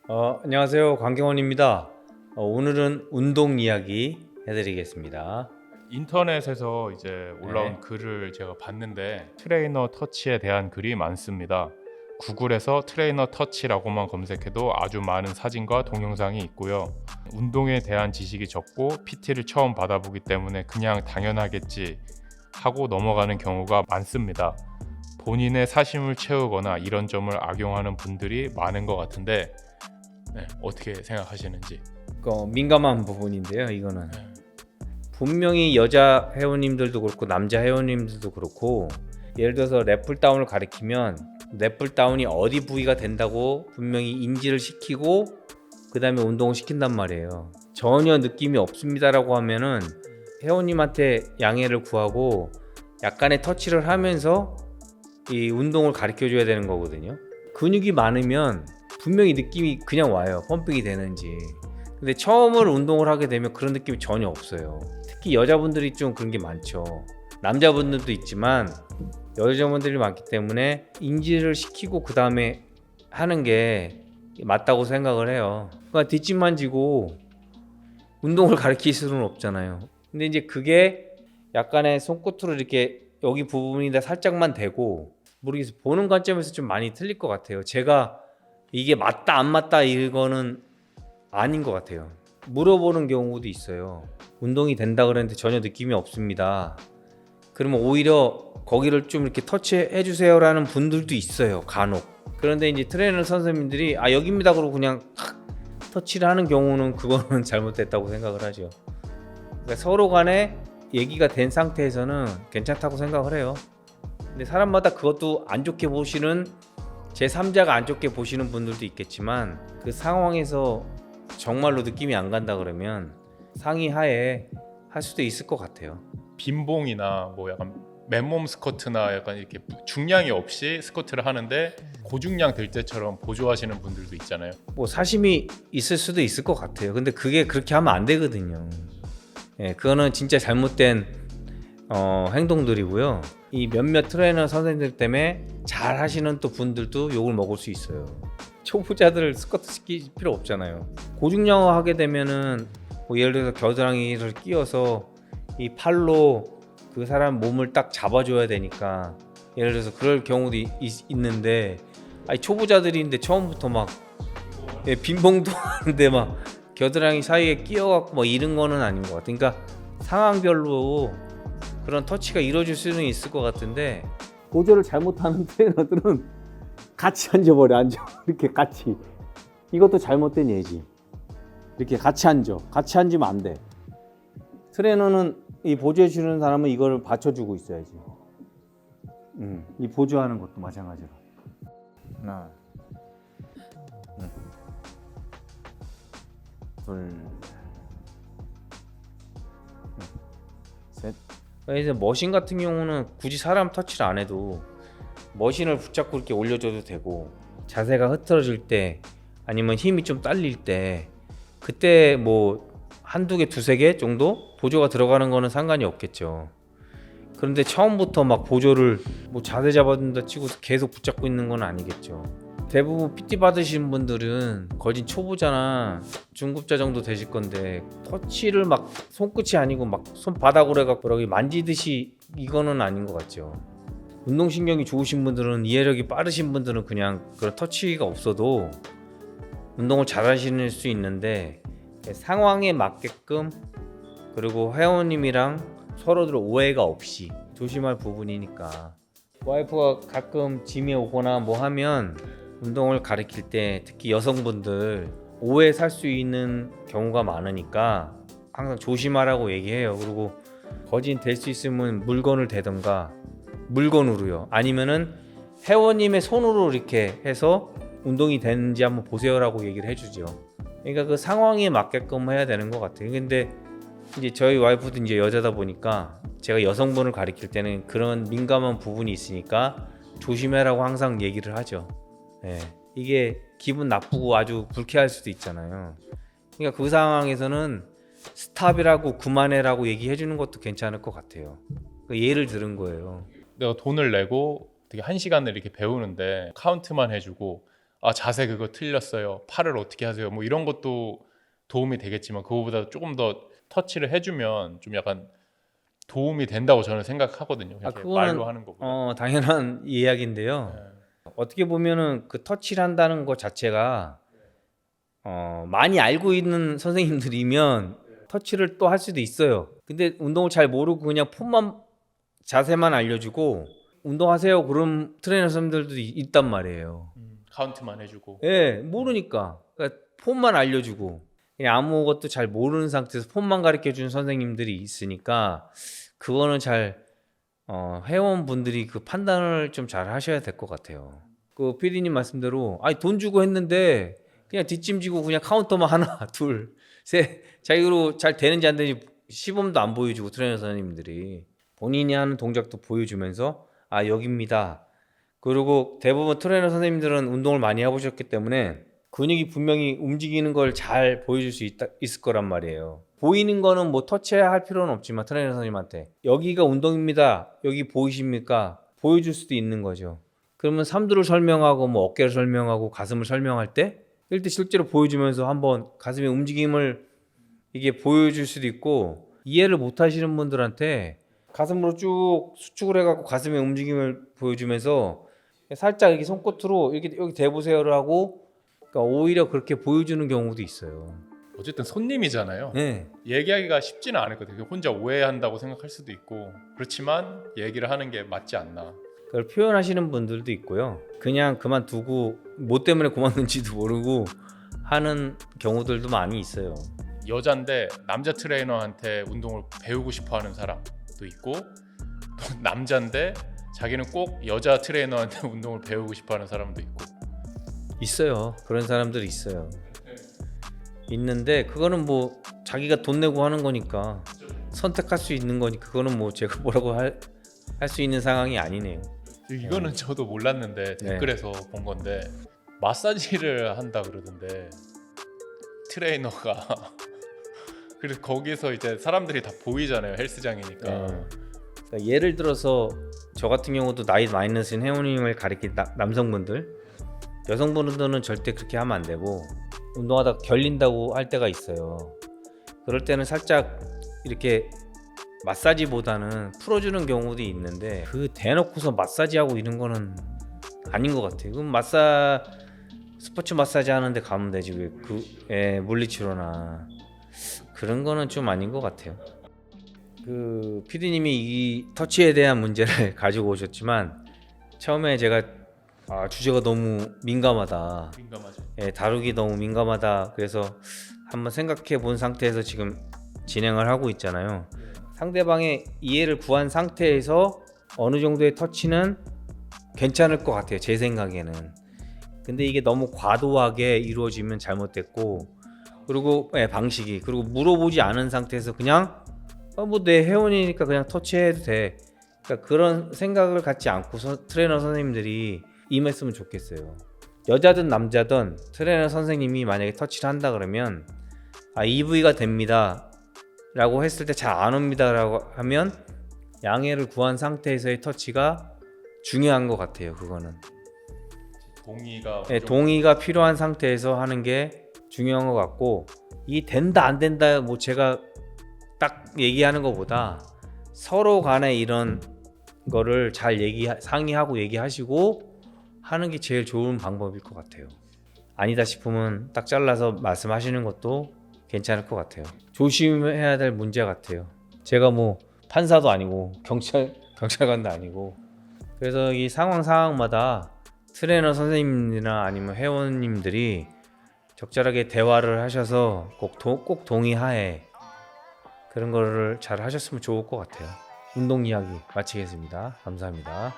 안녕하세요. 강경원입니다. 오늘은 운동 이야기 해드리겠습니다. 인터넷에서 이제 올라온 네. 글을 제가 봤는데 트레이너 터치에 대한 글이 많습니다. 구글에서 트레이너 터치라고만 검색해도 아주 많은 사진과 동영상이 있고요. 운동에 대한 지식이 적고 PT를 처음 받아보기 때문에 그냥 당연하겠지 하고 넘어가는 경우가 많습니다. 본인의 사심을 채우거나 이런 점을 악용하는 분들이 많은 것 같은데 어떻게 생각하시는지. 민감한 부분인데요. 이거는 분명히 여자 회원님들도 그렇고 남자 회원님들도 그렇고, 예를 들어서 랩풀다운을 가리키면 랩풀다운이 어디 부위가 된다고 분명히 인지를 시키고 그 다음에 운동을 시킨단 말이에요. 전혀 느낌이 없습니다라고 하면은 회원님한테 양해를 구하고 약간의 터치를 하면서 이 운동을 가르쳐 줘야 되는 거거든요. 근육이 많으면 분명히 느낌이 그냥 와요. 펌핑이 되는지. 근데 처음으로 운동을 하게 되면 그런 느낌이 전혀 없어요. 특히 여자분들이 좀 그런 게 많죠. 남자분들도 있지만 여자분들이 많기 때문에 인지를 시키고 그 다음에 하는 게 맞다고 생각을 해요. 그러니까 뒷짐만 지고 운동을 가르칠 수는 없잖아요. 근데 이제 그게 약간의 손끝으로 이렇게 여기 부분이다 살짝만 대고, 모르겠어요. 보는 관점에서 좀 많이 틀릴 것 같아요. 제가 이게 맞다 안 맞다 이거는 아닌 것 같아요. 물어보는 경우도 있어요. 운동이 된다 그랬는데 전혀 느낌이 없습니다. 그러면 오히려 거기를 좀 이렇게 터치해 주세요라는 분들도 있어요. 간혹. 그런데 이제 트레이너 선생님들이 여기입니다 그러고 그냥 탁 터치를 하는 경우는 그거는 잘못됐다고 생각을 하죠. 그러니까 서로 간에 얘기가 된 상태에서는 괜찮다고 생각을 해요. 근데 사람마다 그것도 안 좋게 보시는, 제3자가 안 좋게 보시는 분들도 있겠지만, 그 상황에서 정말로 느낌이 안 간다 그러면 상의하에 할 수도 있을 것 같아요. 빈봉이나 뭐 약간 맨몸 스쿼트나 약간 이렇게 중량이 없이 스쿼트를 하는데 고중량 될 때처럼 보조하시는 분들도 있잖아요. 뭐 사심이 있을 수도 있을 것 같아요. 근데 그게 그렇게 하면 안 되거든요. 그거는 진짜 잘못된 행동들이고요. 이 몇몇 트레이너 선생님들 때문에 잘 하시는 또 분들도 욕을 먹을 수 있어요. 초보자들을 스쿼트 시킬 필요 없잖아요. 고중량화 하게 되면은 뭐 예를 들어서 겨드랑이를 끼워서 이 팔로 그 사람 몸을 딱 잡아줘야 되니까, 예를 들어서 그럴 경우도 있는데, 초보자들인데 처음부터 막 빈봉도 하는데 막 겨드랑이 사이에 끼어갖고 막 이런 거는 아닌 것 같아요. 그러니까 상황별로 그런 터치가 이루어질 수는 있을 것 같은데, 보조를 잘못하는 트레이너들은 같이 앉아버려. 이렇게 같이. 이것도 잘못된 예지. 이렇게 같이 앉으면 안 돼. 트레이너는 이 보조해 주는 사람은 이걸 받쳐주고 있어야지. 이 보조하는 것도 마찬가지로. 하나, 둘, 셋. 그래서 머신 같은 경우는 굳이 사람 터치를 안 해도 머신을 붙잡고 이렇게 올려줘도 되고, 자세가 흐트러질 때 아니면 힘이 좀 딸릴 때 그때 뭐 한두 개, 두세 개 정도 보조가 들어가는 거는 상관이 없겠죠. 그런데 처음부터 막 보조를 뭐 자세 잡아준다 치고 계속 붙잡고 있는 건 아니겠죠. 대부분 PT 받으신 분들은 거진 초보자나 중급자 정도 되실 건데, 터치를 막 손끝이 아니고 막 손바닥으로 해갖고 여기 만지듯이 이거는 아닌 것 같죠. 운동신경이 좋으신 분들은, 이해력이 빠르신 분들은 그냥 그런 터치가 없어도 운동을 잘 하실 수 있는데, 상황에 맞게끔, 그리고 회원님이랑 서로들 오해가 없이 조심할 부분이니까. 와이프가 가끔 짐에 오거나 뭐 하면 운동을 가르칠 때 특히 여성분들 오해 살 수 있는 경우가 많으니까 항상 조심하라고 얘기해요. 그리고 거진 될 수 있으면 물건을 대던가, 물건으로요. 아니면은 회원님의 손으로 이렇게 해서 운동이 되는지 한번 보세요라고 얘기를 해주죠. 그러니까 그 상황에 맞게끔 해야 되는 것 같아요. 근데 이제 저희 와이프도 이제 여자다 보니까 제가 여성분을 가르칠 때는 그런 민감한 부분이 있으니까 조심해라고 항상 얘기를 하죠. 이게 기분 나쁘고 아주 불쾌할 수도 있잖아요. 그러니까 그 상황에서는 스탑이라고 그만해라고 얘기해 주는 것도 괜찮을 것 같아요. 예를 들은 거예요. 내가 돈을 내고 되게 1시간을 이렇게 배우는데 카운트만 해주고 아 자세 그거 틀렸어요. 팔을 어떻게 하세요? 뭐 이런 것도 도움이 되겠지만 그거보다 조금 더 터치를 해주면 좀 약간 도움이 된다고 저는 생각하거든요. 그냥 그거는 말로 하는 거보다. 당연한 이야기인데요. 네. 어떻게 보면은 그 터치를 한다는 것 자체가 많이 알고 있는 선생님들이면 터치를 또 할 수도 있어요. 근데 운동을 잘 모르고 그냥 폼만 자세만 알려주고 운동하세요 그런 트레이너 선생님들도 있단 말이에요. 카운트만 해주고. 예, 모르니까. 그러니까 폼만 알려주고 그냥 아무것도 잘 모르는 상태에서 폼만 가르쳐주는 선생님들이 있으니까 그거는 잘 회원분들이 그 판단을 좀 잘 하셔야 될 것 같아요. 그 PD님 말씀대로 아니 돈 주고 했는데 그냥 뒷짐지고 그냥 카운터만 하나 둘 셋 자기로 잘 되는지 안 되는지 시범도 안 보여주고 트레이너 선생님들이 본인이 하는 동작도 보여주면서 아 여기입니다. 그리고 대부분 트레이너 선생님들은 운동을 많이 해보셨기 때문에 근육이 분명히 움직이는 걸 잘 보여줄 수 있을 거란 말이에요. 보이는 거는 뭐 터치할 필요는 없지만 트레이너 선생님한테 여기가 운동입니다. 여기 보이십니까? 보여줄 수도 있는 거죠. 그러면 삼두를 설명하고 뭐 어깨를 설명하고 가슴을 설명할 때 일대 실제로 보여주면서 한번 가슴의 움직임을 이게 보여줄 수도 있고 이해를 못 하시는 분들한테 가슴으로 쭉 수축을 해갖고 가슴의 움직임을 보여주면서 살짝 이렇게 손끝으로 이렇게 여기 대보세요를 하고 그러니까 오히려 그렇게 보여주는 경우도 있어요. 어쨌든 손님이잖아요. 네. 얘기하기가 쉽지는 않을 것 같아요. 혼자 오해한다고 생각할 수도 있고 그렇지만 얘기를 하는 게 맞지 않나. 그걸 표현하시는 분들도 있고요. 그냥 그만두고 뭐 때문에 그만둔지도 모르고 하는 경우들도 많이 있어요. 여잔데 남자 트레이너한테 운동을 배우고 싶어하는 사람도 있고 또 남잔데 자기는 꼭 여자 트레이너한테 운동을 배우고 싶어하는 사람도 있고 있어요. 그런 사람들이 있어요. 있는데 그거는 뭐 자기가 돈 내고 하는 거니까 선택할 수 있는 거니까 그거는 뭐 제가 뭐라고 할 수 있는 상황이 아니네요. 이거는 저도 몰랐는데 댓글에서 본 건데 마사지를 한다 그러던데 트레이너가 그래서 거기서 이제 사람들이 다 보이잖아요. 헬스장이니까. 그러니까 예를 들어서 저 같은 경우도 나이 많이 드신 회원님을 가리킨 남성분들 여성분들은 절대 그렇게 하면 안 되고 운동하다 결린다고 할 때가 있어요. 그럴 때는 살짝 이렇게 마사지보다는 풀어주는 경우도 있는데 그 대놓고서 마사지하고 이런 거는 아닌 것 같아요. 그럼 스포츠 마사지 하는데 가면 되지 왜 물리치료나 그런 거는 좀 아닌 것 같아요. 그 PD님이 이 터치에 대한 문제를 가지고 오셨지만 처음에 제가 주제가 너무 민감하다. 민감하죠. 다루기 너무 민감하다. 그래서 한번 생각해 본 상태에서 지금 진행을 하고 있잖아요. 상대방의 이해를 구한 상태에서 어느 정도의 터치는 괜찮을 것 같아요. 제 생각에는. 근데 이게 너무 과도하게 이루어지면 잘못됐고 그리고 방식이 그리고 물어보지 않은 상태에서 그냥 뭐 내 회원이니까 그냥 터치해도 돼. 그러니까 그런 생각을 갖지 않고 트레이너 선생님들이 임했으면 좋겠어요. 여자든 남자든 트레이너 선생님이 만약에 터치를 한다 그러면 이 부위가 됩니다 라고 했을 때 잘 안 옵니다 라고 하면 양해를 구한 상태에서의 터치가 중요한 것 같아요. 그거는 동의가 필요한 상태에서 하는 게 중요한 것 같고 이 된다 안 된다 뭐 제가 딱 얘기하는 것보다 서로 간에 이런 거를 잘 상의하고 얘기하시고 하는 게 제일 좋은 방법일 것 같아요. 아니다 싶으면 딱 잘라서 말씀하시는 것도 괜찮을 것 같아요. 조심해야 될 문제 같아요. 제가 뭐 판사도 아니고 경찰관도 아니고 그래서 이 상황마다 트레이너 선생님이나 아니면 회원님들이 적절하게 대화를 하셔서 꼭 동의하에 그런 거를 잘 하셨으면 좋을 것 같아요. 운동 이야기 마치겠습니다. 감사합니다.